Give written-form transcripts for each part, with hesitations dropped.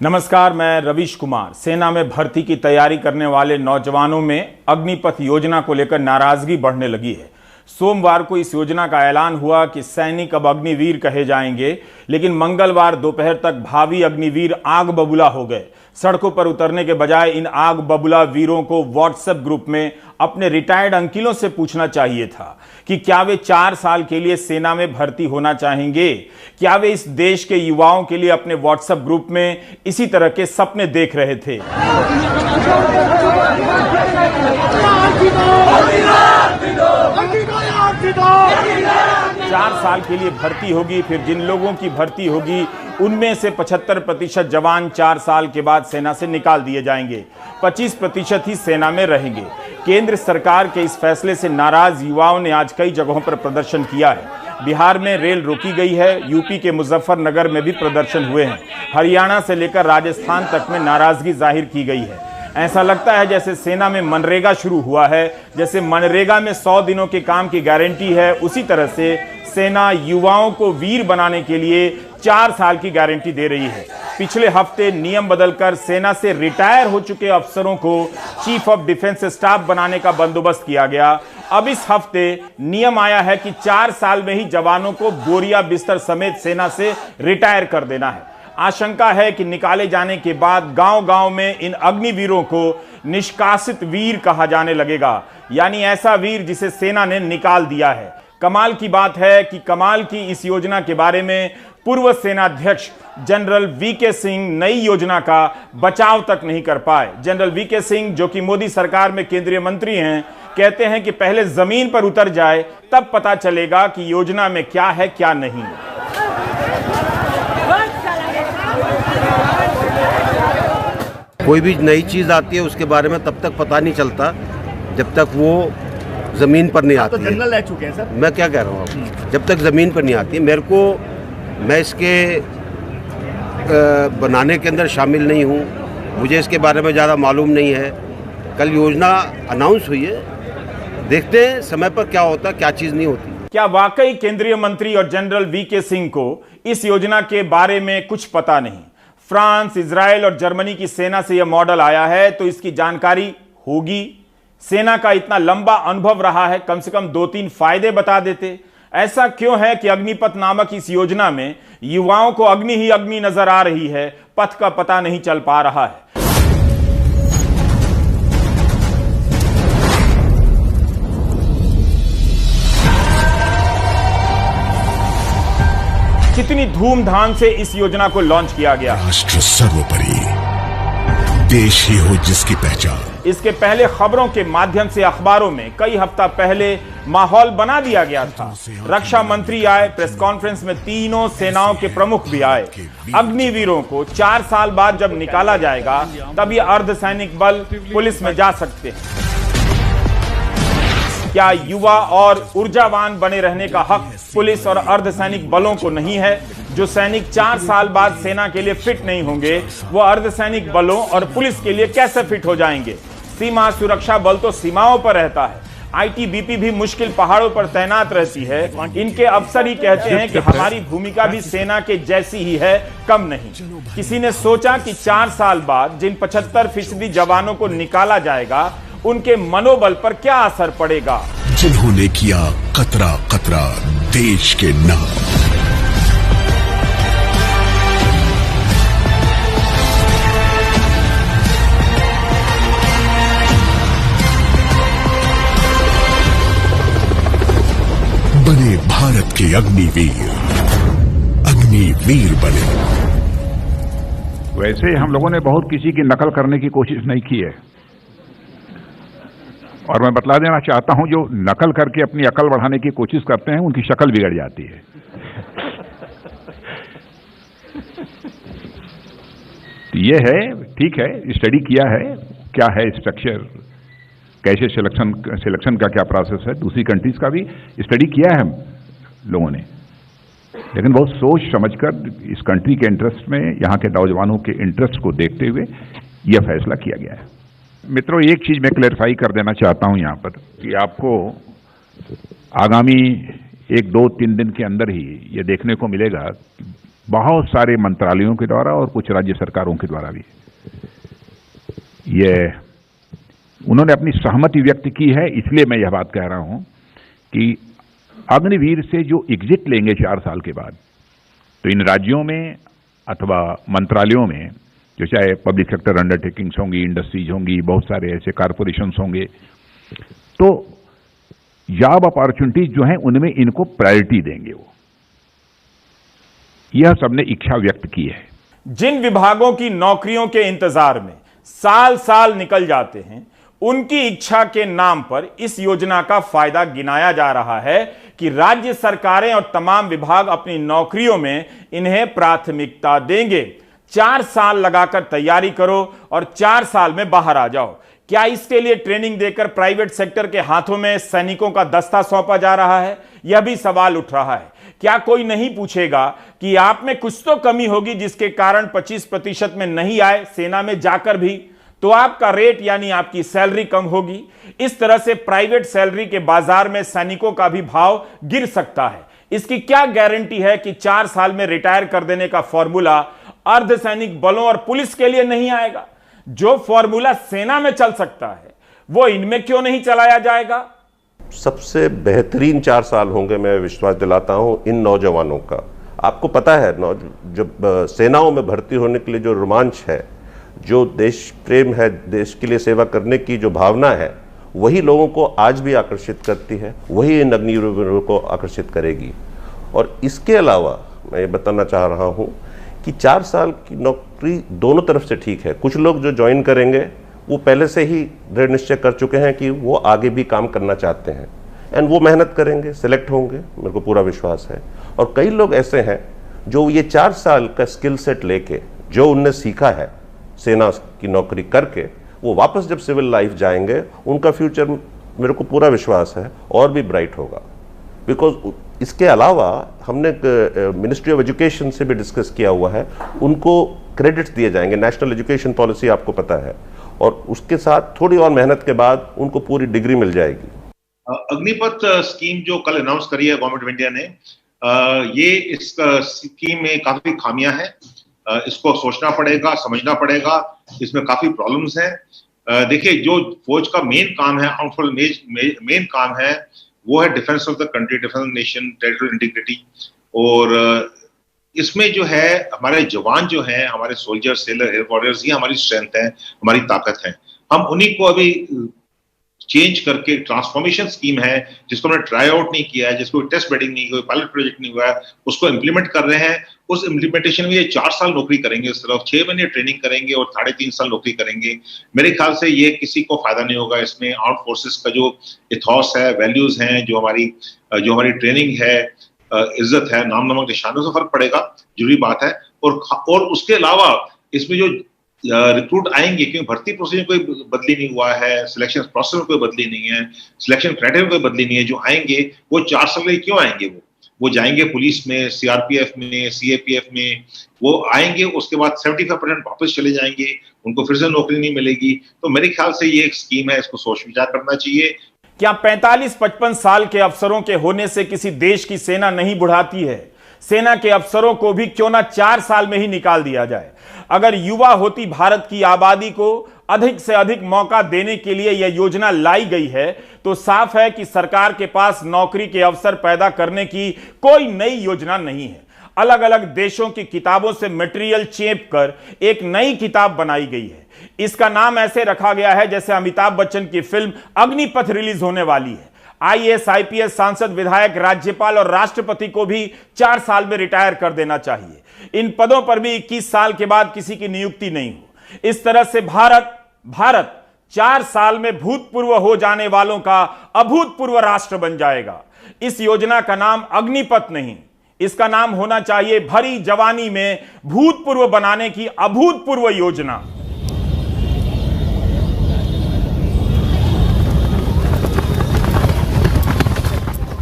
नमस्कार, मैं रवीश कुमार। सेना में भर्ती की तैयारी करने वाले नौजवानों में अग्निपथ योजना को लेकर नाराजगी बढ़ने लगी है। सोमवार को इस योजना का ऐलान हुआ कि सैनिक अब अग्निवीर कहे जाएंगे, लेकिन मंगलवार दोपहर तक भावी अग्निवीर आग बबूला हो गए। सड़कों पर उतरने के बजाय इन आग बबूला वीरों को व्हाट्सएप ग्रुप में अपने रिटायर्ड अंकिलों से पूछना चाहिए था कि क्या वे 4 साल के लिए सेना में भर्ती होना चाहेंगे। क्या वे इस देश के युवाओं के लिए अपने व्हाट्सएप ग्रुप में इसी तरह के सपने देख रहे थे। 4 साल के लिए भर्ती होगी, फिर जिन लोगों की भर्ती होगी उनमें से 75% जवान 4 साल के बाद सेना से निकाल दिए जाएंगे, 25% ही सेना में रहेंगे। केंद्र सरकार के इस फैसले से नाराज युवाओं ने आज कई जगहों पर प्रदर्शन किया है। बिहार में रेल रोकी गई है, यूपी के मुजफ्फरनगर में भी प्रदर्शन हुए हैं, हरियाणा से लेकर राजस्थान तक में नाराजगी जाहिर की गई है। ऐसा लगता है जैसे सेना में मनरेगा शुरू हुआ है। जैसे मनरेगा में 100 दिनों के काम की गारंटी है, उसी तरह से सेना युवाओं को वीर बनाने के लिए 4 साल की गारंटी दे रही है। पिछले हफ्ते नियम बदलकर सेना से रिटायर हो चुके अफसरों को चीफ ऑफ डिफेंस स्टाफ बनाने का बंदोबस्त किया गया। अब इस हफ्ते नियम आया है कि 4 साल में ही जवानों को बोरिया बिस्तर समेत सेना से रिटायर कर देना है। आशंका है कि निकाले जाने के बाद गांव-गांव में इन अग्निवीरों को निष्कासित वीर कहा जाने लगेगा, यानी ऐसा वीर जिसे सेना ने निकाल दिया है। कमाल की बात है कि कमाल की इस योजना के बारे में पूर्व सेनाध्यक्ष जनरल वीके सिंह नई योजना का बचाव तक नहीं कर पाए। जनरल वीके सिंह, जो कि मोदी सरकार में केंद्रीय मंत्री हैं, कहते हैं कि पहले जमीन पर उतर जाए तब पता चलेगा कि योजना में क्या है क्या नहीं। कोई भी नई चीज आती है उसके बारे में तब तक पता नहीं चलता जब तक वो जमीन पर नहीं आती। तो जनरल रह चुके हैं सर। मैं क्या कह रहा हूँ, जब तक जमीन पर नहीं आती मैं इसके बनाने के अंदर शामिल नहीं हूँ, मुझे इसके बारे में ज़्यादा मालूम नहीं है। कल योजना अनाउंस हुई है, देखते हैं समय पर क्या होता है, क्या चीज़ नहीं होती। क्या वाकई केंद्रीय मंत्री और जनरल वीके सिंह को इस योजना के बारे में कुछ पता नहीं? फ्रांस, इजराइल और जर्मनी की सेना से यह मॉडल आया है तो इसकी जानकारी होगी। सेना का इतना लंबा अनुभव रहा है, कम से कम 2-3 फायदे बता देते। ऐसा क्यों है कि अग्निपथ नामक इस योजना में युवाओं को अग्नि ही अग्नि नजर आ रही है, पथ का पता नहीं चल पा रहा है? कितनी धूमधाम से इस योजना को लॉन्च किया गया। राष्ट्र सर्वोपरि, देश ही हो जिसकी पहचान। इसके पहले खबरों के माध्यम से अखबारों में कई हफ्ता पहले माहौल बना दिया गया था। रक्षा मंत्री आए, प्रेस कॉन्फ्रेंस में तीनों सेनाओं के प्रमुख भी आए। अग्निवीरों को 4 साल बाद जब निकाला जाएगा तब ये अर्धसैनिक बल पुलिस में जा सकते हैं। क्या युवा और ऊर्जावान बने रहने का हक पुलिस और अर्धसैनिक बलों को नहीं है? जो सैनिक 4 साल बाद सेना के लिए फिट नहीं होंगे, वो अर्धसैनिक बलों और पुलिस के लिए कैसे फिट हो जाएंगे? सीमा सुरक्षा बल तो सीमाओं पर रहता है, आईटीबीपी भी मुश्किल पहाड़ों पर तैनात रहती है। इनके अफसर ही कहते हैं कि हमारी भूमिका भी सेना के जैसी ही है, कम नहीं। किसी ने सोचा कि 4 साल बाद जिन 75% जवानों को निकाला जाएगा उनके मनोबल पर क्या असर पड़ेगा? जिन्होंने किया कतरा कतरा देश के नाम। बने भारत के अग्निवीर, अग्निवीर बने। वैसे हम लोगों ने बहुत किसी की नकल करने की कोशिश नहीं की है, और मैं बतला देना चाहता हूं, जो नकल करके अपनी अकल बढ़ाने की कोशिश करते हैं उनकी शक्ल बिगड़ जाती है। ये है, ठीक है, स्टडी किया है, क्या है स्ट्रक्चर, कैसे सिलेक्शन का क्या प्रोसेस है, दूसरी कंट्रीज का भी स्टडी किया है हम लोगों ने, लेकिन बहुत सोच समझकर इस कंट्री के इंटरेस्ट में, यहाँ के नौजवानों के इंटरेस्ट को देखते हुए यह फैसला किया गया है। मित्रों, एक चीज मैं क्लैरिफाई कर देना चाहता हूं यहाँ पर कि आपको आगामी 1-2-3 दिन के अंदर ही ये देखने को मिलेगा बहुत सारे मंत्रालयों के द्वारा और कुछ राज्य सरकारों के द्वारा भी। ये उन्होंने अपनी सहमति व्यक्त की है, इसलिए मैं यह बात कह रहा हूं कि अग्निवीर से जो एग्जिट लेंगे 4 साल के बाद, तो इन राज्यों में अथवा मंत्रालयों में जो चाहे पब्लिक सेक्टर अंडरटेकिंग्स होंगी, इंडस्ट्रीज होंगी, बहुत सारे ऐसे कारपोरेशंस होंगे, तो जॉब अपॉर्चुनिटीज जो हैं उनमें इनको प्रायोरिटी देंगे। वो यह सबने इच्छा व्यक्त की है। जिन विभागों की नौकरियों के इंतजार में साल साल निकल जाते हैं, उनकी इच्छा के नाम पर इस योजना का फायदा गिनाया जा रहा है कि राज्य सरकारें और तमाम विभाग अपनी नौकरियों में इन्हें प्राथमिकता देंगे। 4 साल लगाकर तैयारी करो और 4 साल में बाहर आ जाओ। क्या इसके लिए ट्रेनिंग देकर प्राइवेट सेक्टर के हाथों में सैनिकों का दस्ता सौंपा जा रहा है? यह भी सवाल उठ रहा है। क्या कोई नहीं पूछेगा कि आप में कुछ तो कमी होगी जिसके कारण 25% में नहीं आए सेना में जाकर भी, तो आपका रेट यानी आपकी सैलरी कम होगी। इस तरह से प्राइवेट सैलरी के बाजार में सैनिकों का भी भाव गिर सकता है। इसकी क्या गारंटी है कि 4 साल में रिटायर कर देने का फॉर्मूला अर्धसैनिक बलों और पुलिस के लिए नहीं आएगा? जो फॉर्मूला सेना में चल सकता है वो इनमें क्यों नहीं चलाया जाएगा? सबसे बेहतरीन 4 साल होंगे, मैं विश्वास दिलाता हूं इन नौजवानों का। आपको पता है जब सेनाओं में भर्ती होने के लिए जो रोमांच है, जो देश प्रेम है, देश के लिए सेवा करने की जो भावना है, वही लोगों को आज भी आकर्षित करती है, वही इन अग्निवीरों को आकर्षित करेगी। और इसके अलावा मैं ये बताना चाह रहा हूँ कि 4 साल की नौकरी दोनों तरफ से ठीक है। कुछ लोग जो ज्वाइन करेंगे वो पहले से ही दृढ़ निश्चय कर चुके हैं कि वो आगे भी काम करना चाहते हैं, एंड वो मेहनत करेंगे, सिलेक्ट होंगे, मेरे को पूरा विश्वास है। और कई लोग ऐसे हैं जो ये 4 साल का स्किल सेट लेके, जो उनने सीखा है सेना की नौकरी करके, वो वापस जब सिविल लाइफ जाएंगे, उनका फ्यूचर मेरे को पूरा विश्वास है और भी ब्राइट होगा। बिकॉज इसके अलावा हमने मिनिस्ट्री ऑफ एजुकेशन से भी डिस्कस किया हुआ है, उनको क्रेडिट्स दिए जाएंगे। नेशनल एजुकेशन पॉलिसी आपको पता है, और उसके साथ थोड़ी और मेहनत के बाद उनको पूरी डिग्री मिल जाएगी। अग्निपथ स्कीम जो कल अनाउंस करी है गवर्नमेंट ऑफ इंडिया ने, ये इस स्कीम में काफी खामियां हैं। इसको सोचना पड़ेगा, समझना पड़ेगा, इसमें काफी प्रॉब्लम्स हैं। देखिए, जो फौज का मेन काम है, आउट फोर्स मेन काम है, वो है defence of the country, defence of nation, territorial integrity. और इसमें जो है हमारे जवान जो हैं, हमारे सोल्जर, सेलर, एयर वॉरियर्स, ही हमारी स्ट्रेंथ है, हमारी ताकत है। हम उन्हीं को अभी चेंज करके, ट्रांसफॉर्मेशन स्कीम है जिसको हमने ट्राई आउट नहीं किया है, जिसको टेस्ट बेडिंग नहीं, कोई पायलट प्रोजेक्ट नहीं हुआ है, उसको इम्प्लीमेंट कर रहे हैं। उस इम्प्लीमेंटेशन में ये 4 साल नौकरी करेंगे, इस तरफ 6 महीने ट्रेनिंग करेंगे और 3.5 साल नौकरी करेंगे। मेरे ख्याल से ये किसी को फायदा नहीं होगा। इसमें आर्म फोर्सेस का जो इथॉस है, वैल्यूज हैं, जो हमारी ट्रेनिंग है, इज्जत है, नाम नमक निशानों से फर्क पड़ेगा, जरूरी बात है। और उसके अलावा इसमें जो रिक्रूट आएंगे, क्योंकि भर्ती प्रोसेस में कोई बदली नहीं हुआ है, सिलेक्शन प्रोसेस में कोई बदली नहीं है, सिलेक्शन क्राइटेरिया में कोई बदली नहीं है, जो आएंगे वो 4 साल के क्यों आएंगे? वो जाएंगे पुलिस में, सीआरपीएफ में, सीएपीएफ में, वो आएंगे, उसके बाद 75% वापस चले जाएंगे, उनको फिर से नौकरी नहीं मिलेगी। तो मेरे ख्याल से ये एक स्कीम है, इसको सोच विचार करना चाहिए। क्या 45-55 साल के अफसरों के होने से किसी देश की सेना नहीं बुढ़ाती है? सेना के अफसरों को भी क्यों ना 4 साल में ही निकाल दिया जाए। अगर युवा होती भारत की आबादी को अधिक से अधिक मौका देने के लिए यह योजना लाई गई है, तो साफ है कि सरकार के पास नौकरी के अवसर पैदा करने की कोई नई योजना नहीं है। अलग अलग देशों की किताबों से मटेरियल चेप कर एक नई किताब बनाई गई है। इसका नाम ऐसे रखा गया है जैसे अमिताभ बच्चन की फिल्म अग्निपथ रिलीज होने वाली है। आईएएस, आईपीएस, सांसद, विधायक, राज्यपाल और राष्ट्रपति को भी 4 साल में रिटायर कर देना चाहिए। इन पदों पर भी 21 साल के बाद किसी की नियुक्ति नहीं हो। इस तरह से भारत 4 साल में भूतपूर्व हो जाने वालों का अभूतपूर्व राष्ट्र बन जाएगा। इस योजना का नाम अग्निपथ नहीं, इसका नाम होना चाहिए भरी जवानी में भूतपूर्व बनाने की अभूतपूर्व योजना।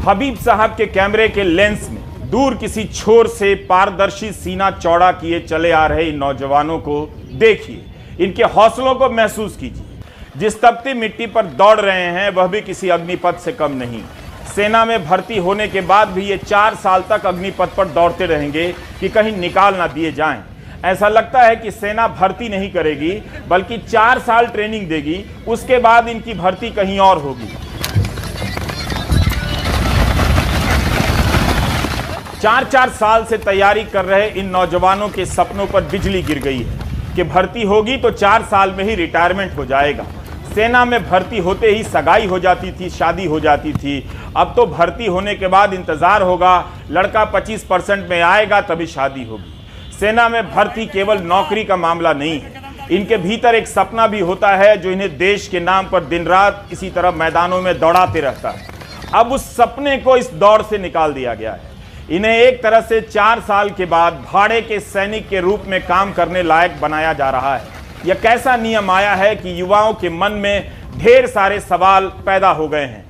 हबीब साहब के कैमरे के लेंस में दूर किसी छोर से पारदर्शी सीना चौड़ा किए चले आ रहे इन नौजवानों को देखिए, इनके हौसलों को महसूस कीजिए। जिस तपती मिट्टी पर दौड़ रहे हैं वह भी किसी अग्निपथ से कम नहीं। सेना में भर्ती होने के बाद भी ये 4 साल तक अग्निपथ पर दौड़ते रहेंगे कि कहीं निकाल ना दिए जाएं। ऐसा लगता है कि सेना भर्ती नहीं करेगी बल्कि 4 साल ट्रेनिंग देगी, उसके बाद इनकी भर्ती कहीं और होगी। 4-4 साल से तैयारी कर रहे इन नौजवानों के सपनों पर बिजली गिर गई है कि भर्ती होगी तो 4 साल में ही रिटायरमेंट हो जाएगा। सेना में भर्ती होते ही सगाई हो जाती थी, शादी हो जाती थी। अब तो भर्ती होने के बाद इंतजार होगा, लड़का 25% में आएगा तभी शादी होगी। सेना में भर्ती केवल नौकरी का मामला नहीं है, इनके भीतर एक सपना भी होता है जो इन्हें देश के नाम पर दिन रात इसी तरह मैदानों में दौड़ाते रहता है। अब उस सपने को इस दौड़ से निकाल दिया गया है। इन्हें एक तरह से 4 साल के बाद भाड़े के सैनिक के रूप में काम करने लायक बनाया जा रहा है। यह कैसा नियम आया है कि युवाओं के मन में ढेर सारे सवाल पैदा हो गए हैं।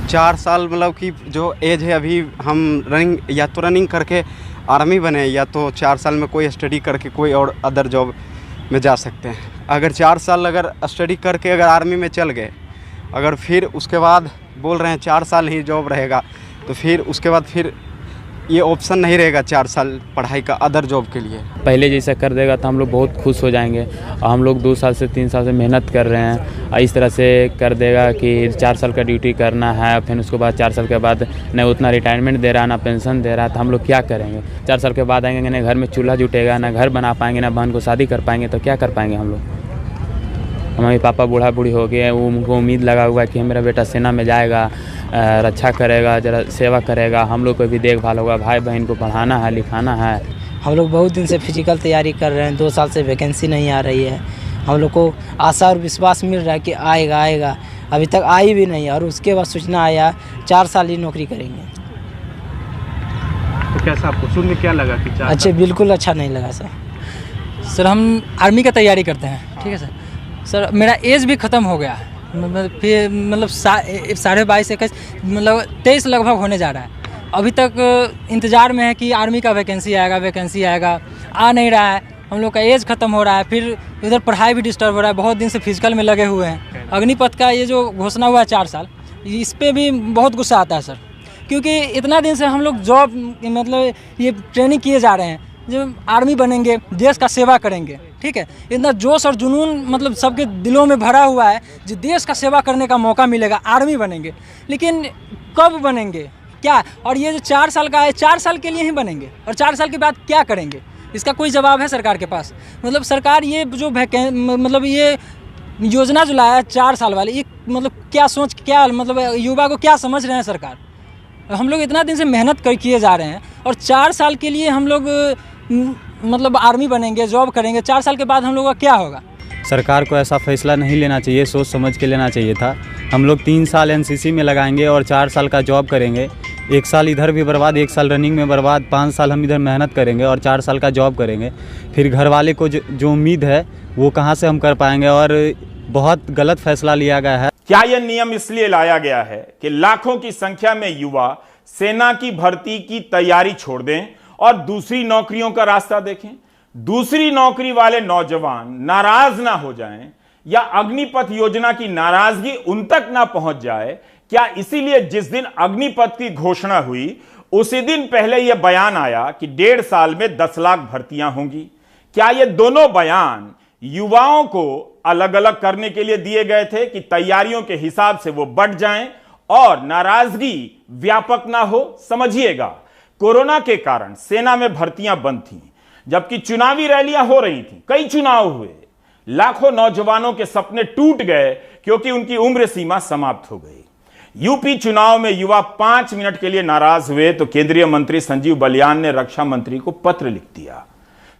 चार साल मतलब कि जो एज है अभी, हम रनिंग या तो रनिंग करके आर्मी बने या तो 4 साल में कोई स्टडी करके कोई और अदर जॉब में जा सकते हैं। अगर 4 साल अगर स्टडी करके अगर आर्मी में चल गए, अगर फिर उसके बाद बोल रहे हैं 4 साल ही जॉब रहेगा, तो फिर उसके बाद फिर ये ऑप्शन नहीं रहेगा 4 साल पढ़ाई का अदर जॉब के लिए। पहले जैसा कर देगा तो हम लोग बहुत खुश हो जाएंगे। और हम लोग 2 साल से 3 साल से मेहनत कर रहे हैं, और इस तरह से कर देगा कि 4 साल का ड्यूटी करना है, फिर उसके बाद 4 साल के बाद न उतना रिटायरमेंट दे रहा है ना पेंशन दे रहा है, तो हम लोग क्या करेंगे? 4 साल के बाद आएंगे ना घर में चूल्हा जुटेगा, ना घर बना पाएंगे, ना बहन को शादी कर पाएंगे, तो क्या कर पाएंगे हम लोग? हमारे पापा बूढ़ा बूढ़ी हो गए, वो उनको उम्मीद लगा हुआ है कि मेरा बेटा सेना में जाएगा, रक्षा करेगा, जरा सेवा करेगा, हम लोग को भी देखभाल होगा, भाई बहन को पढ़ाना है, लिखाना है। हम लोग बहुत दिन से फिजिकल तैयारी कर रहे हैं, 2 साल से वैकेंसी नहीं आ रही है। हम लोग को आशा और विश्वास मिल रहा है कि आएगा, अभी तक आई भी नहीं, और उसके बाद सूचना आया 4 साल ही नौकरी करेंगे। तो कैसा आपको सुन के क्या लगा कि 4 अच्छा, बिल्कुल अच्छा नहीं लगा सर। सर हम आर्मी का तैयारी करते हैं, ठीक है सर। सर मेरा एज भी ख़त्म हो गया, फिर मतलब 22.5 21 मतलब 23 लगभग होने जा रहा है। अभी तक इंतज़ार में है कि आर्मी का वैकेंसी आएगा, आ नहीं रहा है। हम लोग का एज ख़त्म हो रहा है, फिर इधर पढ़ाई भी डिस्टर्ब हो रहा है, बहुत दिन से फिजिकल में लगे हुए हैं। अग्निपथ का ये जो घोषणा हुआ है 4 साल, इस पर भी बहुत गुस्सा आता है सर, क्योंकि इतना दिन से हम लोग जॉब मतलब ये ट्रेनिंग किए जा रहे हैं, जो आर्मी बनेंगे, देश का सेवा करेंगे, ठीक है। इतना जोश और जुनून मतलब सबके दिलों में भरा हुआ है, जो देश का सेवा करने का मौका मिलेगा, आर्मी बनेंगे। लेकिन कब बनेंगे क्या? और ये जो 4 साल का है, 4 साल के लिए ही बनेंगे, और 4 साल के बाद क्या करेंगे? इसका कोई जवाब है सरकार के पास? मतलब सरकार ये जो मतलब ये योजना जो लाया है 4 साल वाली, ये मतलब क्या मतलब युवा को क्या समझ रहे हैं सरकार? हम लोग इतना दिन से मेहनत किए जा रहे हैं, और 4 साल के लिए हम लोग मतलब आर्मी बनेंगे, जॉब करेंगे, 4 साल के बाद हम लोग का क्या होगा? सरकार को ऐसा फैसला नहीं लेना चाहिए, सोच समझ के लेना चाहिए था। हम लोग 3 साल एनसीसी में लगाएंगे और 4 साल का जॉब करेंगे। 1 साल इधर भी बर्बाद, 1 साल रनिंग में बर्बाद, 5 साल हम इधर मेहनत करेंगे और 4 साल का जॉब करेंगे। फिर घर वाले को जो उम्मीद है वो कहाँ से हम कर पाएंगे? और बहुत गलत फैसला लिया गया है। क्या यह नियम इसलिए लाया गया है कि लाखों की संख्या में युवा सेना की भर्ती की तैयारी छोड़ दें और दूसरी नौकरियों का रास्ता देखें? दूसरी नौकरी वाले नौजवान नाराज ना हो जाएं, या अग्निपथ योजना की नाराजगी उन तक ना पहुंच जाए? क्या इसीलिए जिस दिन अग्निपथ की घोषणा हुई उसी दिन पहले यह बयान आया कि 1.5 साल में 10 लाख भर्तियां होंगी? क्या ये दोनों बयान युवाओं को अलग अलग करने के लिए दिए गए थे कि तैयारियों के हिसाब से वो बढ़ जाएं और नाराजगी व्यापक ना हो? समझिएगा, कोरोना के कारण सेना में भर्तियां बंद थीं, जबकि चुनावी रैलियां हो रही थीं, कई चुनाव हुए, लाखों नौजवानों के सपने टूट गए क्योंकि उनकी उम्र सीमा समाप्त हो गई। यूपी चुनाव में युवा 5 मिनट के लिए नाराज हुए तो केंद्रीय मंत्री संजीव बलियान ने रक्षा मंत्री को पत्र लिख दिया।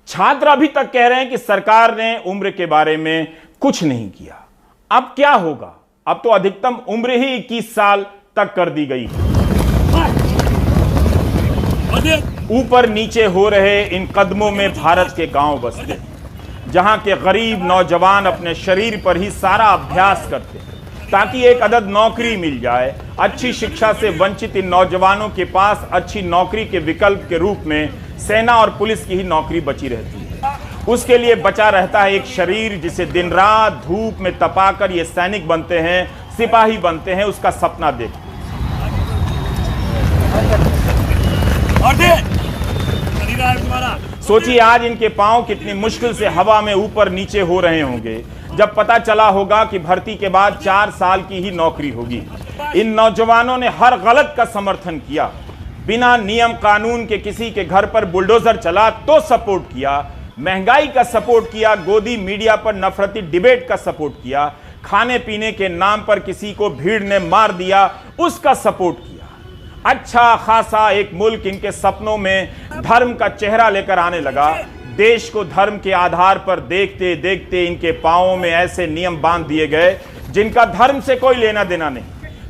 छात्र अभी तक कह रहे हैं कि सरकार ने उम्र के बारे में कुछ नहीं किया। अब क्या होगा? अब तो अधिकतम उम्र ही 21 साल तक कर दी गई है। ऊपर नीचे हो रहे इन कदमों में भारत के गांव बसते हैं, जहां के गरीब नौजवान अपने शरीर पर ही सारा अभ्यास करते हैं ताकि एक अदद नौकरी मिल जाए। अच्छी शिक्षा से वंचित इन नौजवानों के पास अच्छी नौकरी के विकल्प के रूप में सेना और पुलिस की ही नौकरी बची रहती है। उसके लिए बचा रहता है एक शरीर जिसे दिन रात धूप में तपाकर ये सैनिक बनते हैं, सिपाही बनते हैं, उसका सपना देख। सोचिए आज इनके पांव कितनी मुश्किल से हवा में ऊपर नीचे हो रहे होंगे जब पता चला होगा कि भर्ती के बाद 4 साल की ही नौकरी होगी। इन नौजवानों ने हर गलत का समर्थन किया, बिना नियम कानून के किसी के घर पर बुलडोजर चला तो सपोर्ट किया, महंगाई का सपोर्ट किया, गोदी मीडिया पर नफरती डिबेट का सपोर्ट किया, खाने पीने के नाम पर किसी को भीड़ ने मार दिया उसका सपोर्ट किया। अच्छा खासा एक मुल्क इनके सपनों में धर्म का चेहरा लेकर आने लगा। देश को धर्म के आधार पर देखते देखते इनके पांवों में ऐसे नियम बांध दिए गए जिनका धर्म से कोई लेना देना नहीं,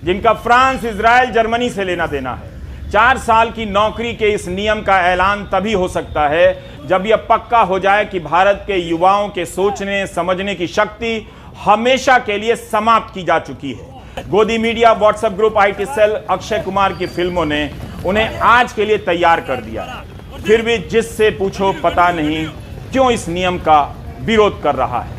जिनका फ्रांस, इजराइल, जर्मनी से लेना देना है। 4 साल की नौकरी के इस नियम का ऐलान तभी हो सकता है जब यह पक्का हो जाए कि भारत के युवाओं के सोचने समझने की शक्ति हमेशा के लिए समाप्त की जा चुकी है। गोदी media, WhatsApp group, IT cell, Akshay Kumar की फिल्मों ने उन्हें आज के लिए तैयार कर दिया। फिर भी जिससे पूछो पता नहीं क्यों इस नियम का विरोध कर रहा है।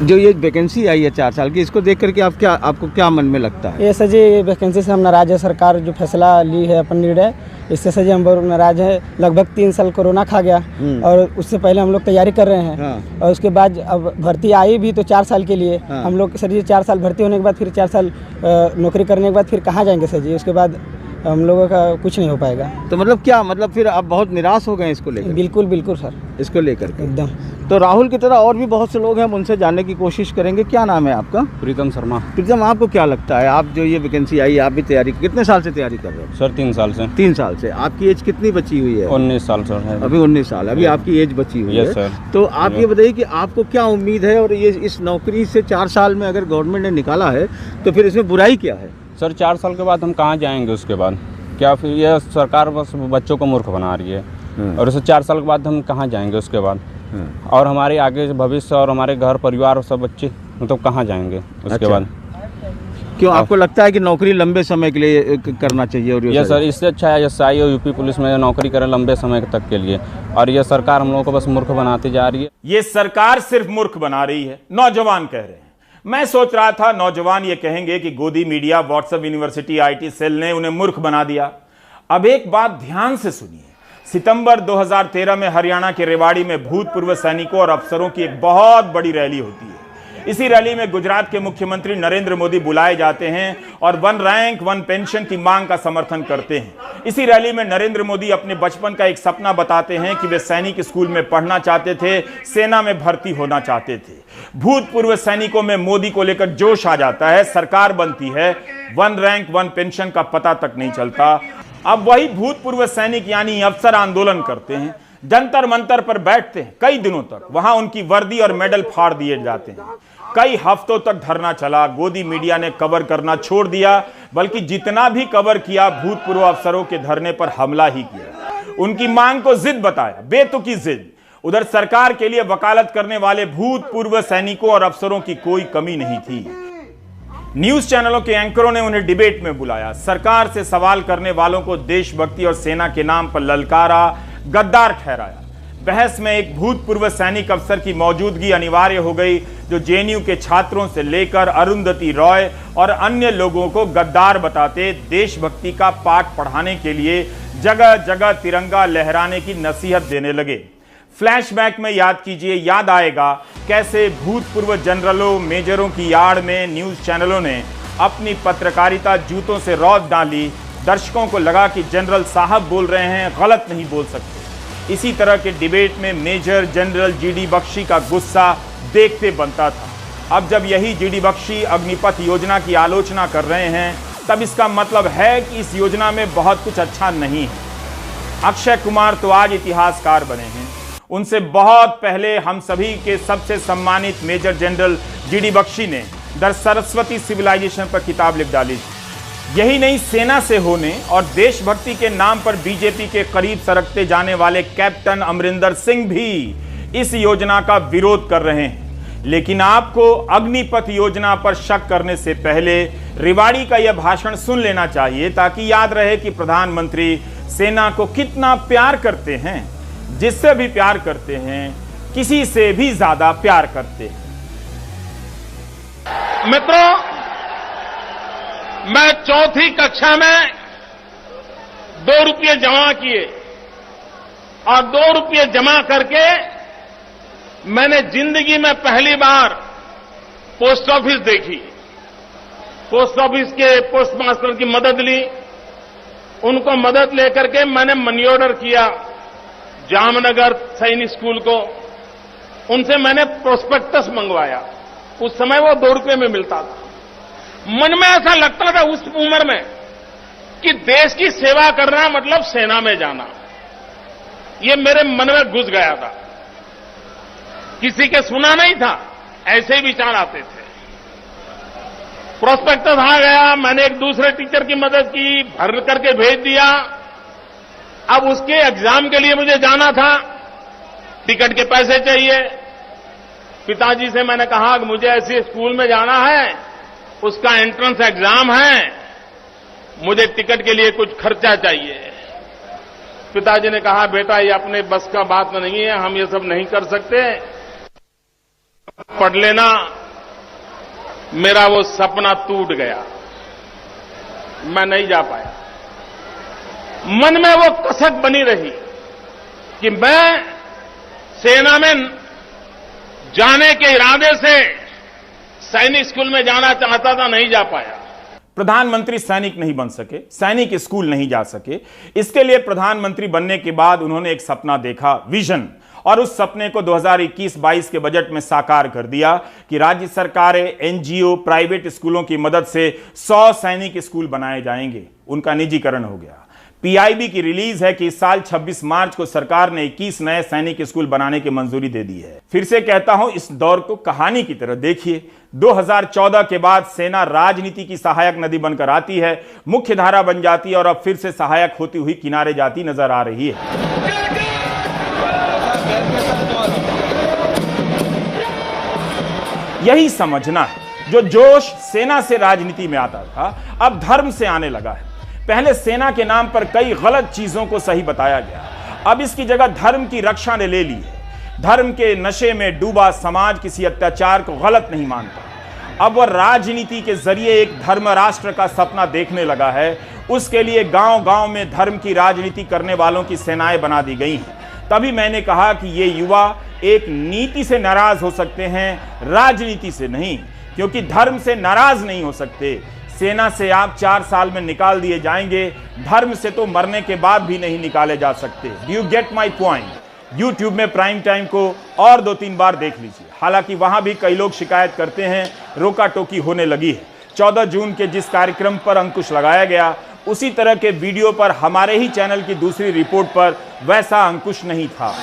जो ये वैकेंसी आई है 4 साल की, इसको देख करके आपको क्या मन में लगता है? ये सर जी वैकेंसी से हम नाराज है। सरकार जो फैसला ली है अपन निर्णय, इससे सर जी हम बहुत नाराज हैं। लगभग 3 साल कोरोना खा गया और उससे पहले हम लोग तैयारी कर रहे हैं। हाँ। और उसके बाद अब भर्ती आई भी तो 4 साल के लिए। हाँ। हम लोग सर जी 4 साल भर्ती होने के बाद फिर 4 साल नौकरी करने के बाद फिर कहाँ जाएंगे सर जी? उसके बाद हम लोगों का कुछ नहीं हो पाएगा। तो मतलब फिर आप बहुत निराश हो गए इसको लेकर? बिल्कुल बिल्कुल सर, इसको लेकर एकदम। तो राहुल की तरह और भी बहुत से लोग हैं, हम उनसे जानने की कोशिश करेंगे। क्या नाम है आपका? प्रीतम शर्मा। प्रीतम, आपको क्या लगता है, आप जो ये वैकेंसी आई, आप भी तैयारी, कितने साल से तैयारी कर रहे हो? सर 3 साल से। 3 साल से। आपकी एज कितनी बची हुई है? 19 साल सर है। अभी 19 साल, अभी आपकी एज बची हुई है। सर। तो आप ये बताइए कि आपको क्या उम्मीद है, और ये इस नौकरी से 4 साल में अगर गवर्नमेंट ने निकाला है तो फिर इसमें बुराई क्या है? सर 4 साल के बाद हम कहाँ जाएंगे? उसके बाद क्या फिर यह सरकार बस बच्चों को मूर्ख बना रही है, और उसे 4 साल के बाद हम कहाँ जाएंगे उसके बाद? और हमारे आगे भविष्य और हमारे घर परिवार और सब बच्चे मतलब कहाँ जाएंगे उसके बाद? क्यों आपको लगता है कि नौकरी लंबे समय के लिए करना चाहिए? और ये सर इससे अच्छा है एसआई और यूपी पुलिस में नौकरी करें लंबे समय तक के लिए, और ये सरकार हम लोगों को बस मूर्ख बनाती जा रही है। ये सरकार सिर्फ मूर्ख बना रही है, नौजवान कह रहे हैं। मैं सोच रहा था नौजवान ये कहेंगे कि गोदी media, WhatsApp university, IT cell ने उन्हें मूर्ख बना दिया। अब एक बात ध्यान से सुनिए। सितंबर 2013 में हरियाणा के रेवाड़ी में भूतपूर्व सैनिकों और अफसरों की एक बहुत बड़ी रैली होती है। इसी रैली में गुजरात के मुख्यमंत्री नरेंद्र मोदी बुलाए जाते हैं और 1 रैंक 1 पेंशन की मांग का समर्थन करते हैं। इसी रैली में नरेंद्र मोदी अपने बचपन का एक सपना बताते हैं कि वे सैनिक स्कूल में पढ़ना चाहते थे, सेना में भर्ती होना चाहते थे। भूतपूर्व सैनिकों में मोदी को लेकर जोश आ जाता है, सरकार बनती है, 1 रैंक 1 पेंशन का पता तक नहीं चलता। अब वही भूतपूर्व सैनिक यानी अफसर आंदोलन करते हैं, जंतर मंतर पर बैठते हैं कई दिनों तक, वहां उनकी वर्दी और मेडल फाड़ दिए जाते हैं। कई हफ्तों तक धरना चला, गोदी मीडिया ने कवर करना छोड़ दिया, बल्कि जितना भी कवर किया भूतपूर्व अफसरों के धरने पर हमला ही किया। उनकी मांग को जिद बताया, बेतुकी जिद। उधर सरकार के लिए वकालत करने वाले भूतपूर्व सैनिकों और अफसरों की कोई कमी नहीं थी। न्यूज चैनलों के एंकरों ने उन्हें डिबेट में बुलाया, सरकार से सवाल करने वालों को देशभक्ति और सेना के नाम पर ललकारा, गद्दार ठहराया। बहस में एक भूतपूर्व सैनिक अफसर की मौजूदगी अनिवार्य हो गई, जो जेएनयू के छात्रों से लेकर अरुंधति रॉय और अन्य लोगों को गद्दार बताते देशभक्ति का पाठ पढ़ाने के लिए जगह जगह तिरंगा लहराने की नसीहत देने लगे। फ्लैशबैक में याद कीजिए, याद आएगा कैसे भूतपूर्व जनरलों, मेजरों की आड़ में न्यूज चैनलों ने अपनी पत्रकारिता जूतों से रौंद डाली। दर्शकों को लगा कि जनरल साहब बोल रहे हैं, गलत नहीं बोल सकते। इसी तरह के डिबेट में मेजर जनरल जीडी बख्शी का गुस्सा देखते बनता था। अब जब यही जीडी बख्शी अग्निपथ योजना की आलोचना कर रहे हैं, तब इसका मतलब है कि इस योजना में बहुत कुछ अच्छा नहीं है। अक्षय कुमार तो आज इतिहासकार बने हैं, उनसे बहुत पहले हम सभी के सबसे सम्मानित मेजर जनरल जीडी बख्शी ने द सरस्वती सिविलाइजेशन पर किताब लिख डाली थी। यही नहीं, सेना से होने और देशभक्ति के नाम पर बीजेपी के करीब सरकते जाने वाले कैप्टन अमरिंदर सिंह भी इस योजना का विरोध कर रहे हैं। लेकिन आपको अग्निपथ योजना पर शक करने से पहले रेवाड़ी का यह भाषण सुन लेना चाहिए, ताकि याद रहे कि प्रधानमंत्री सेना को कितना प्यार करते हैं, जिससे भी प्यार करते हैं, किसी से भी ज्यादा प्यार करते हैं। मित्रों, मैं चौथी कक्षा में 2 रुपये जमा किए और 2 रुपये जमा करके मैंने जिंदगी में पहली बार पोस्ट ऑफिस देखी। पोस्ट ऑफिस के पोस्ट मास्टर की मदद ली। उनको मदद लेकर के मैंने मनी ऑर्डर किया जामनगर सैनिक स्कूल को। उनसे मैंने प्रोस्पेक्टस मंगवाया। उस समय वो 2 रुपये में मिलता था। मन में ऐसा लगता था उस उम्र में कि देश की सेवा करना मतलब सेना में जाना। ये मेरे मन में घुस गया था। किसी के सुना नहीं था, ऐसे ही विचार आते थे। प्रोस्पेक्टस आ गया, मैंने एक दूसरे टीचर की मदद की, भर करके भेज दिया। अब उसके एग्जाम के लिए मुझे जाना था, टिकट के पैसे चाहिए। पिताजी से मैंने कहा कि मुझे ऐसे स्कूल में जाना है, उसका एंट्रेंस एग्जाम है, मुझे टिकट के लिए कुछ खर्चा चाहिए। पिताजी ने कहा, बेटा ये अपने बस का बात नहीं है, हम ये सब नहीं कर सकते, पढ़ लेना। मेरा वो सपना टूट गया, मैं नहीं जा पाया। मन में वो कसक बनी रही कि मैं सेना में जाने के इरादे से सैनिक स्कूल में जाना चाहता था, नहीं जा पाया। प्रधानमंत्री सैनिक नहीं बन सके, सैनिक स्कूल नहीं जा सके। इसके लिए प्रधानमंत्री बनने के बाद उन्होंने एक सपना देखा, विजन, और उस सपने को 2021-22 के बजट में साकार कर दिया कि राज्य सरकारें, एनजीओ, प्राइवेट स्कूलों की मदद से 100 सैनिक स्कूल बनाए जाएंगे। उनका निजीकरण हो गया। पीआईबी की रिलीज है कि इस साल 26 मार्च को सरकार ने 21 नए सैनिक स्कूल बनाने की मंजूरी दे दी है। फिर से कहता हूं, इस दौर को कहानी की तरह देखिए। 2014 के बाद सेना राजनीति की सहायक नदी बनकर आती है, मुख्य धारा बन जाती है और अब फिर से सहायक होती हुई किनारे जाती नजर आ रही है। यही समझना है। जो जोश सेना से राजनीति में आता था, अब धर्म से आने लगा है। पहले सेना के नाम पर कई गलत चीजों को सही बताया गया, अब इसकी जगह धर्म की रक्षा ने ले ली है। धर्म के नशे में डूबा समाज किसी अत्याचार को गलत नहीं मानता। अब वह राजनीति के जरिए एक धर्म राष्ट्र का सपना देखने लगा है। उसके लिए गांव-गांव में धर्म की राजनीति करने वालों की सेनाएं बना दी गई हैं। तभी मैंने कहा कि ये युवा एक नीति से नाराज हो सकते हैं, राजनीति से नहीं, क्योंकि धर्म से नाराज नहीं हो सकते। सेना से आप 4 साल में निकाल दिए जाएंगे, धर्म से तो मरने के बाद भी नहीं निकाले जा सकते। Do you get my point? YouTube में प्राइम टाइम को और 2-3 बार देख लीजिए। हालांकि वहां भी कई लोग शिकायत करते हैं रोका टोकी होने लगी है। 14 जून के जिस कार्यक्रम पर अंकुश लगाया गया, उसी तरह के वीडियो पर हमारे ही चैनल की दूसरी रिपोर्ट पर वैसा अंकुश नहीं था।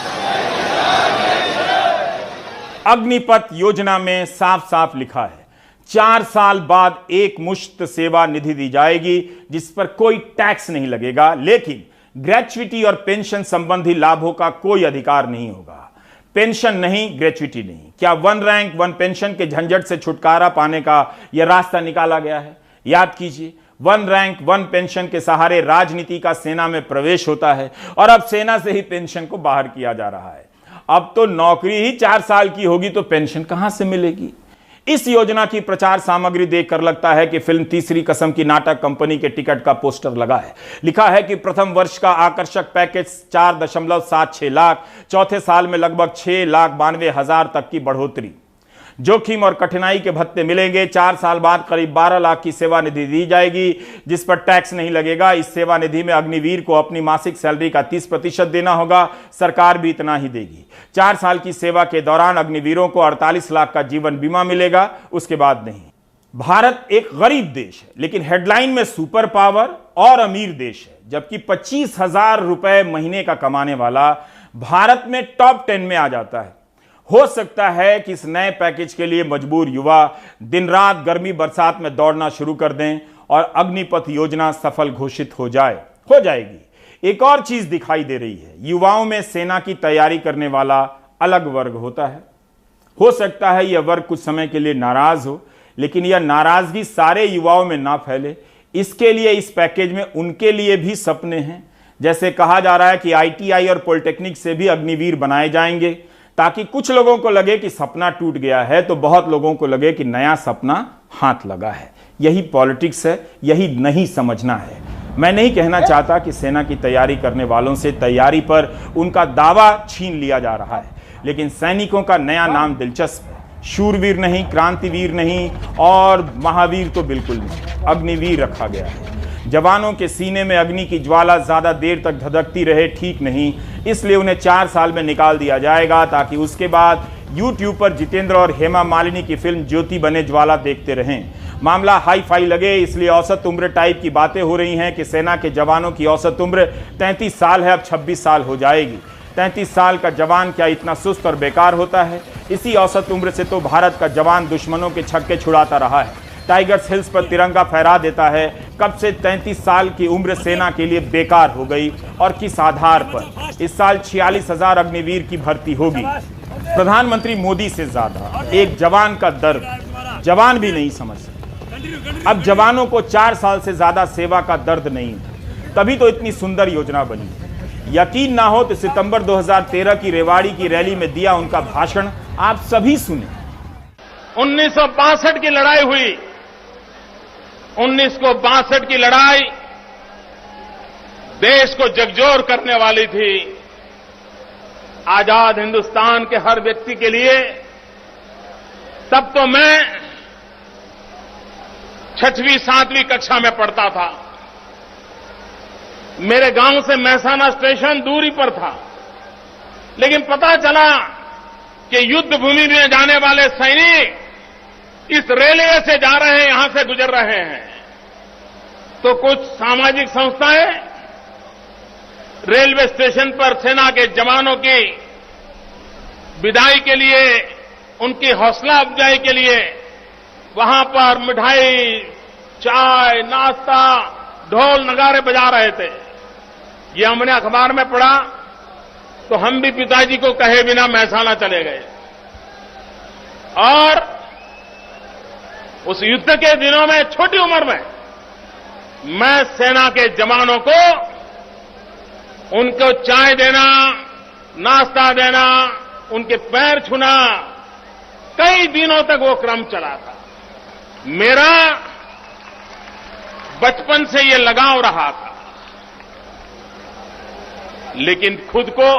अग्निपथ योजना में साफ साफ लिखा है 4 साल बाद एक मुश्त सेवा निधि दी जाएगी, जिस पर कोई टैक्स नहीं लगेगा, लेकिन ग्रेच्युटी और पेंशन संबंधी लाभों का कोई अधिकार नहीं होगा। पेंशन नहीं, ग्रेच्युटी नहीं। क्या 1 रैंक 1 पेंशन के झंझट से छुटकारा पाने का यह रास्ता निकाला गया है? याद कीजिए, 1 रैंक 1 पेंशन के सहारे राजनीति का सेना में प्रवेश होता है और अब सेना से ही पेंशन को बाहर किया जा रहा है। अब तो नौकरी ही 4 साल की होगी तो पेंशन कहां से मिलेगी? इस योजना की प्रचार सामग्री देखकर लगता है कि फिल्म तीसरी कसम की नाटक कंपनी के टिकट का पोस्टर लगा है। लिखा है कि प्रथम वर्ष का आकर्षक पैकेज 4.76 लाख, चौथे साल में लगभग 6,92,000 तक की बढ़ोतरी, जोखिम और कठिनाई के भत्ते मिलेंगे। 4 साल बाद करीब 12 लाख की सेवा निधि दी जाएगी, जिस पर टैक्स नहीं लगेगा। इस सेवा निधि में अग्निवीर को अपनी मासिक सैलरी का 30% देना होगा, सरकार भी इतना ही देगी। 4 साल की सेवा के दौरान अग्निवीरों को 48 लाख का जीवन बीमा मिलेगा, उसके बाद नहीं। भारत एक गरीब देश है, लेकिन हेडलाइन में सुपर पावर और अमीर देश है, जबकि 25,000 रुपए महीने का कमाने वाला भारत में टॉप 10 में आ जाता है। हो सकता है कि इस नए पैकेज के लिए मजबूर युवा दिन रात गर्मी बरसात में दौड़ना शुरू कर दें और अग्निपथ योजना सफल घोषित हो जाएगी। एक और चीज दिखाई दे रही है, युवाओं में सेना की तैयारी करने वाला अलग वर्ग होता है। हो सकता है यह वर्ग कुछ समय के लिए नाराज हो, लेकिन यह नाराजगी सारे युवाओं में ना फैले। इसके लिए इस पैकेज में उनके लिए भी सपने हैं, जैसे कहा जा रहा है कि ITI और पॉलिटेक्निक से भी अग्निवीर बनाए जाएंगे, ताकि कुछ लोगों को लगे कि सपना टूट गया है तो बहुत लोगों को लगे कि नया सपना हाथ लगा है। यही पॉलिटिक्स है, यही नहीं समझना है। मैं नहीं कहना चाहता कि सेना की तैयारी करने वालों से तैयारी पर उनका दावा छीन लिया जा रहा है, लेकिन सैनिकों का नया नाम दिलचस्प है। शूरवीर नहीं, क्रांतिवीर नहीं और महावीर तो बिल्कुल नहीं, अग्निवीर रखा गया है। जवानों के सीने में अग्नि की ज्वाला ज्यादा देर तक धधकती रहे ठीक नहीं, इसलिए उन्हें 4 साल में निकाल दिया जाएगा, ताकि उसके बाद YouTube पर जितेंद्र और हेमा मालिनी की फिल्म ज्योति बने ज्वाला देखते रहें। मामला हाई फाई लगे, इसलिए औसत उम्र टाइप की बातें हो रही हैं कि सेना के जवानों की औसत उम्र 33 साल है, अब 26 साल हो जाएगी। 33 साल का जवान क्या इतना सुस्त और बेकार होता है? इसी औसत उम्र से तो भारत का जवान दुश्मनों के छक्के छुड़ाता रहा है, टाइगर्स हिल्स पर तिरंगा फहरा देता है। कब से 33 साल की उम्र सेना के लिए बेकार हो गई और किस आधार पर? इस साल 46,000 अग्निवीर की भर्ती होगी। प्रधानमंत्री मोदी से ज्यादा एक जवान का दर्द जवान भी नहीं समझ सकते। अब जवानों को 4 साल से ज्यादा सेवा का दर्द नहीं है, तभी तो इतनी सुंदर योजना बनी। यकीन ना हो तो सितंबर 2013 की रेवाड़ी की रैली में दिया उनका भाषण आप सभी सुने। 1962 की लड़ाई हुई। 1962 की लड़ाई देश को झकझोर करने वाली थी। आजाद हिंदुस्तान के हर व्यक्ति के लिए तब तो मैं 6वीं 7वीं कक्षा में पढ़ता था। मेरे गांव से महसाना स्टेशन दूरी पर था, लेकिन पता चला कि युद्ध भूमि में जाने वाले सैनिक इस रेलवे से जा रहे हैं, यहां से गुजर रहे हैं। तो कुछ सामाजिक संस्थाएं रेलवे स्टेशन पर सेना के जवानों की विदाई के लिए, उनकी हौसला अफजाई के लिए वहां पर मिठाई, चाय, नाश्ता, ढोल नगारे बजा रहे थे। ये हमने अखबार में पढ़ा तो हम भी पिताजी को कहे बिना महसाना चले गए। और उस युद्ध के दिनों में छोटी उम्र में मैं सेना के जवानों को उनको चाय देना, नाश्ता देना, उनके पैर छूना, कई दिनों तक वो क्रम चला था। मेरा बचपन से ये लगाव रहा था, लेकिन खुद को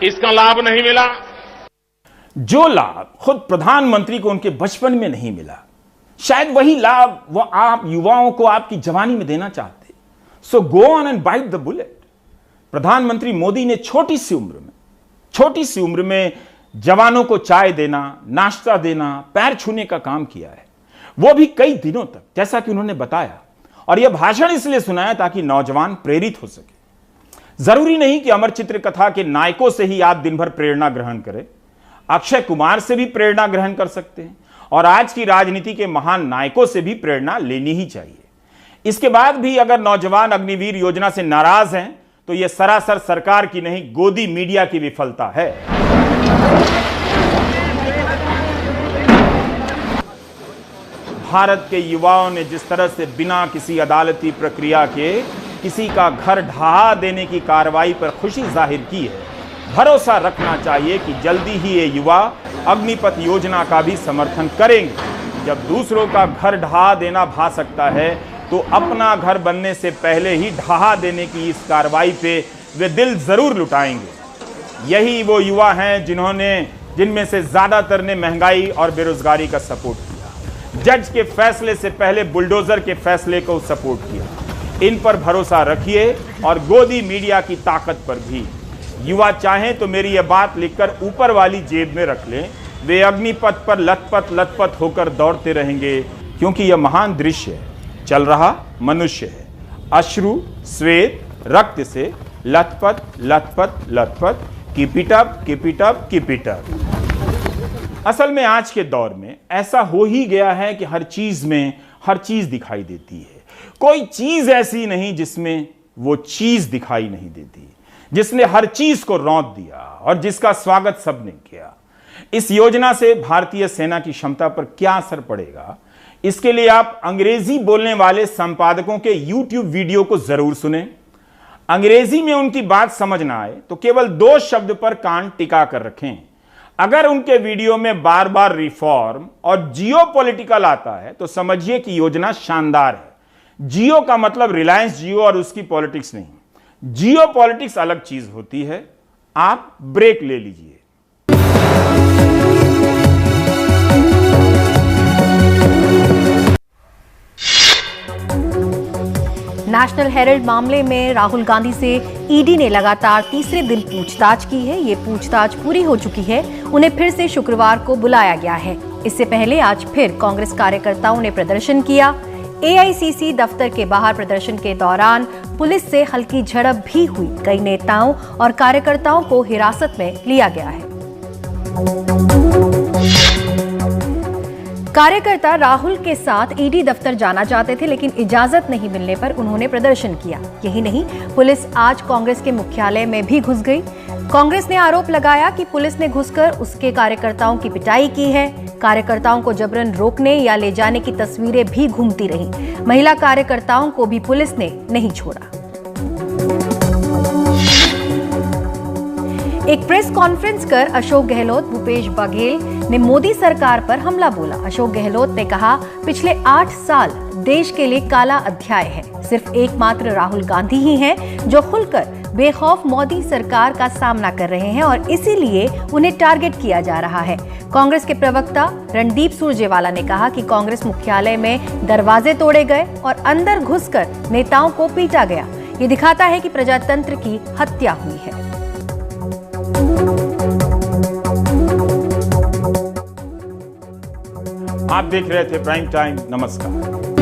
इसका लाभ नहीं मिला। जो लाभ खुद प्रधानमंत्री को उनके बचपन में नहीं मिला, शायद वही लाभ वो आप युवाओं को आपकी जवानी में देना चाहते। So go on and bite the bullet. प्रधानमंत्री मोदी ने छोटी सी उम्र में जवानों को चाय देना, नाश्ता देना, पैर छूने का काम किया है, वो भी कई दिनों तक, जैसा कि उन्होंने बताया। और यह भाषण इसलिए सुनाया ताकि नौजवान प्रेरित हो सके। जरूरी नहीं कि अमर चित्र कथा के नायकों से ही आप दिन भर प्रेरणा ग्रहण करें, अक्षय कुमार से भी प्रेरणा ग्रहण कर सकते हैं और आज की राजनीति के महान नायकों से भी प्रेरणा लेनी ही चाहिए। इसके बाद भी अगर नौजवान अग्निवीर योजना से नाराज हैं तो यह सरासर सरकार की नहीं, गोदी मीडिया की विफलता है। भारत के युवाओं ने जिस तरह से बिना किसी अदालती प्रक्रिया के किसी का घर ढहा देने की कार्रवाई पर खुशी जाहिर की है, भरोसा रखना चाहिए कि जल्दी ही ये युवा अग्निपथ योजना का भी समर्थन करेंगे। जब दूसरों का घर ढहा देना भा सकता है तो अपना घर बनने से पहले ही ढहा देने की इस कार्रवाई पे वे दिल जरूर लुटाएंगे। यही वो युवा हैं जिनमें से ज्यादातर ने महंगाई और बेरोजगारी का सपोर्ट किया, जज के फैसले से पहले बुलडोजर के फैसले को सपोर्ट किया। इन पर भरोसा रखिए और गोदी मीडिया की ताकत पर भी। युवा चाहें तो मेरी यह बात लिखकर ऊपर वाली जेब में रख लें, वे अग्निपथ पर लथपथ होकर दौड़ते रहेंगे, क्योंकि यह महान दृश्य है। चल रहा मनुष्य है, अश्रु श्वेत रक्त से लथपथ, कीप इट अप। असल में आज के दौर में ऐसा हो ही गया है कि हर चीज में हर चीज दिखाई देती है। कोई चीज ऐसी नहीं जिसमें वो चीज दिखाई नहीं देती, जिसने हर चीज को रौंद दिया और जिसका स्वागत सबने किया। इस योजना से भारतीय सेना की क्षमता पर क्या असर पड़ेगा, इसके लिए आप अंग्रेजी बोलने वाले संपादकों के YouTube वीडियो को जरूर सुनें। अंग्रेजी में उनकी बात समझ ना आए तो केवल 2 शब्द पर कान टिका कर रखें। अगर उनके वीडियो में बार बार रिफॉर्म और जियोपॉलिटिकल आता है तो समझिए कि योजना शानदार है। जियो का मतलब रिलायंस जियो और उसकी पॉलिटिक्स नहीं, जियोपॉलिटिक्स अलग चीज होती है। आप ब्रेक ले लीजिए। नेशनल हेराल्ड मामले में राहुल गांधी से ईडी ने लगातार तीसरे दिन पूछताछ की है। ये पूछताछ पूरी हो चुकी है। उन्हें फिर से शुक्रवार को बुलाया गया है। इससे पहले आज फिर कांग्रेस कार्यकर्ताओं ने प्रदर्शन किया। एआईसीसी दफ्तर के बाहर प्रदर्शन के दौरान पुलिस से हल्की झड़प भी हुई। कई नेताओं और कार्यकर्ताओं को हिरासत में लिया गया है। कार्यकर्ता राहुल के साथ ईडी दफ्तर जाना चाहते थे, लेकिन इजाजत नहीं मिलने पर उन्होंने प्रदर्शन किया। यही नहीं, पुलिस आज कांग्रेस के मुख्यालय में भी घुस गई। कांग्रेस ने आरोप लगाया कि पुलिस ने घुसकर उसके कार्यकर्ताओं की पिटाई की है। कार्यकर्ताओं को जबरन रोकने या ले जाने की तस्वीरें भी घूमती रहीं। महिला कार्यकर्ताओं को भी पुलिस ने नहीं छोड़ा। एक प्रेस कॉन्फ्रेंस कर अशोक गहलोत, भूपेश बघेल ने मोदी सरकार पर हमला बोला। अशोक गहलोत ने कहा, पिछले 8 साल देश के लिए काला अध्याय है। सिर्फ एकमात्र राहुल गांधी ही हैं जो खुलकर बेखौफ मोदी सरकार का सामना कर रहे हैं और इसीलिए उन्हें टारगेट किया जा रहा है। कांग्रेस के प्रवक्ता रणदीप सुरजेवाला ने कहा कि कांग्रेस मुख्यालय में दरवाजे तोड़े गए और अंदर घुसकर नेताओं को पीटा गया। ये दिखाता है कि प्रजातंत्र की हत्या हुई है। आप देख रहे थे प्राइम टाइम। नमस्कार।